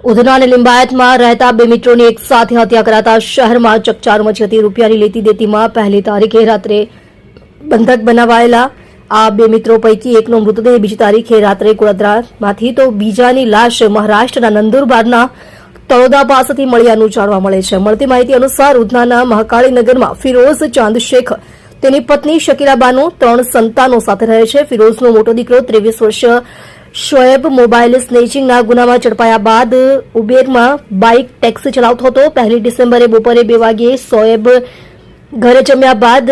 ઉધના અને લિંબાયતમાં રહેતા બે મિત્રોની એક સાથે હત્યા કરાતા શહેરમાં ચકચાર મચી હતી। રૂપિયાની લેતી દેતીમાં પહેલી તારીખે રાત્રે બંધક બનાવાયેલા આ બે મિત્રો પૈકી એકનો મૃતદેહ બીજી તારીખે રાત્રે ગોધરામાંથી તો બીજાની લાશ મહારાષ્ટ્રના નંદુરબારના તળોદા પાસેથી મળ્યાનું જાણવા મળે છે। મળતી માહિતી અનુસાર ઉધનાના મહાકાળીનગરમાં ફિરોઝ ચાંદ શેખ તેની પત્ની શકીલાબાનુ 3 સંતાનો સાથે રહે છે। ફિરોઝનો મોટો દીકરો 23 વર્ષીય શોએબ મોબાઈલ સ્નેચિંગના ગુનામાં ઝડપાયા બાદ ઉબેરમાં બાઇક ટેક્સી ચલાવતો હતો। 1 ડિસેમ્બરે બપોરે 2 વાગ્યે શોએબ ઘરે જમ્યા બાદ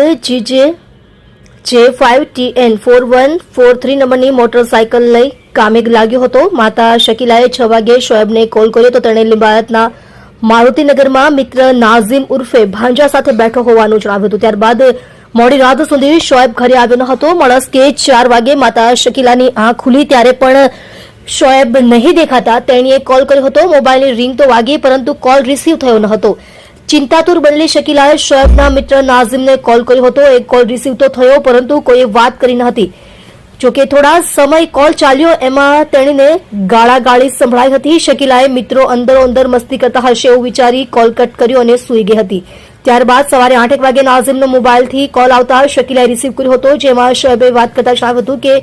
J5TN 4143 નંબરની મોટરસાયકલ લઈ કામે લાગ્યો હતો। માતા શકીલાએ 6 વાગ્યે શોએબને કોલ કર્યો તો તેણે લિંબાયતના મારુતિનગરમાં મિત્ર નાઝીમ ઉર્ફે ભાંજા સાથે બેઠો હોવાનું જણાવ્યું હતું। ત્યારબાદ મોડી રાત સુધી શોએબ ઘરે આવ્યો ન હતો। મળસ્કે 4 વાગે માતા શકીલાની આંખ ખુલી ત્યારે પણ શોએબ નહીં દેખાતા તેણીએ કોલ કર્યો હતો। મોબાઈલની રિંગ તો વાગી પરંતુ કોલ રિસીવ થયો ન હતો। ચિંતાતુર બનેલી શકીલાએ શોએબના મિત્ર નાઝીમને કોલ કર્યો હતો। એક કોલ રિસીવ તો થયો પરંતુ કોઈએ વાત કરી ન હતી। જોકે થોડા સમય કોલ ચાલ્યો એમાં તેણીને ગાળાગાળી સંભળાઈ હતી। શકીલાએ મિત્રો અંદર મસ્તી કરતા હશે એવું વિચારી કોલ કટ કર્યો અને સૂઈ ગઈ હતી। ત્યારબાદ સવારે 8 વાગે નાઝીમનો મોબાઈલથી કોલ આવતા શકીલાએ રિસીવ કર્યો હતો, જેમાં શોએબે વાત કરતા જણાવ્યું હતું કે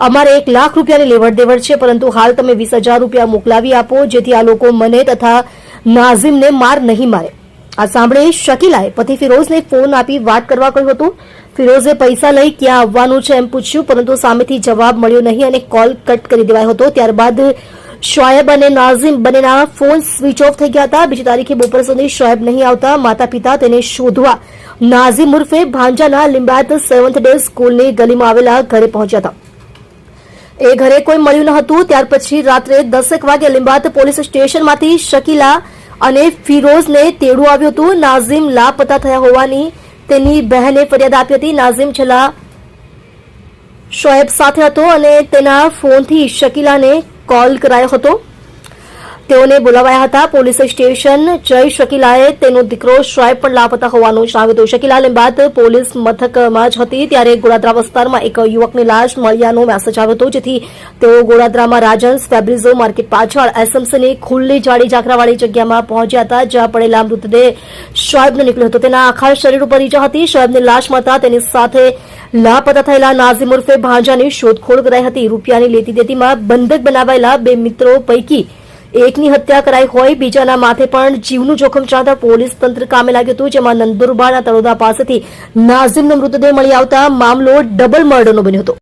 અમારે 1 લાખ રૂપિયાની લેવડ દેવડ છે, પરંતુ હાલ તમે 20,000 રૂપિયા મોકલાવી આપો જેથી આ લોકો મને તથા નાઝીમને માર નહીં મારે। આ સાંભળી શકીલાએ પતિ ફિરોઝને ફોન આપી વાત કરવા કહ્યું હતું। ફિરોઝે પૈસા લઈ ક્યાં આવવાનું છે એમ પૂછ્યું, પરંતુ સામેથી જવાબ મળ્યો નહીં અને કોલ કટ કરી દેવાયો હતો। ત્યારબાદ શોએબ અને નાઝીમ બંનેના ફોન સ્વિચ ઓફ થઈ ગયા હતા। બીજી તારીખે બપોર સુધી શોએબ નહીં આવતા માતા પિતા તેને શોધવા નાઝીમ ઉર્ફે ભાંજાના લિંબાયત 7th ડે સ્કૂલની ગલીમાં આવેલા ઘરે પહોંચ્યા હતા। એ ઘરે કોઈ મળ્યું ન હતું। ત્યાર પછી રાત્રે 10 વાગે લિંબાયત પોલીસ સ્ટેશનમાંથી શકીલા અને ફિરોઝને તેડું આવ્યું હતું। નાઝીમ લાપતા થયા હોવાની તેની બહેને ફરિયાદ આપી હતી। નાઝીમ છેલ્લા શોએબ સાથે હતો અને તેના ફોનથી શકીલાને કોલ કરાયો હતો। તેઓને બોલાવાયા હતા। પોલીસ સ્ટેશન જઈ શકીલાએ તેનો દીકરો શોએબ પણ લાપતા હોવાનું જણાવ્યું હતું। શકીલા લિંબાયત પોલીસ મથકમાં જ હતી ત્યારે ગોળાદરા વિસ્તારમાં એક યુવકની લાશ મળ્યાનો મેસેજ આવ્યો હતો, જેથી તેઓ ગોળાદરામાં રાજન્સ ફેબ્રિઝો માર્કેટ પાછળ એસએમસીની ખુલ્લી જાડી ઝાકરાવાળી જગ્યામાં પહોંચ્યા હતા, જ્યાં પડેલા મૃતદેહ શોએબનો નીકળ્યો હતો। તેના આખા શરીર ઉપર ઈજા હતી। શોએબની લાશ મળતા તેની સાથે લાપતા થયેલા નાઝીમ ઉર્ફે ભાંજાની શોધખોળ કરાઈ હતી। રૂપિયાની લેતી દેતીમાં બંધક બનાવાયેલા બે મિત્રો પૈકી એકની હત્યા કરાઈ હોય, બીજાના માથે પણ જીવનું જોખમ જણાતા પોલીસ તંત્ર કામે લાગ્યું હતું, જેમાં નંદુરબારના તળોદા પાસેથી નાઝીમનો મૃતદેહ મળી આવતા મામલો ડબલ મર્ડરનો બન્યો હતો।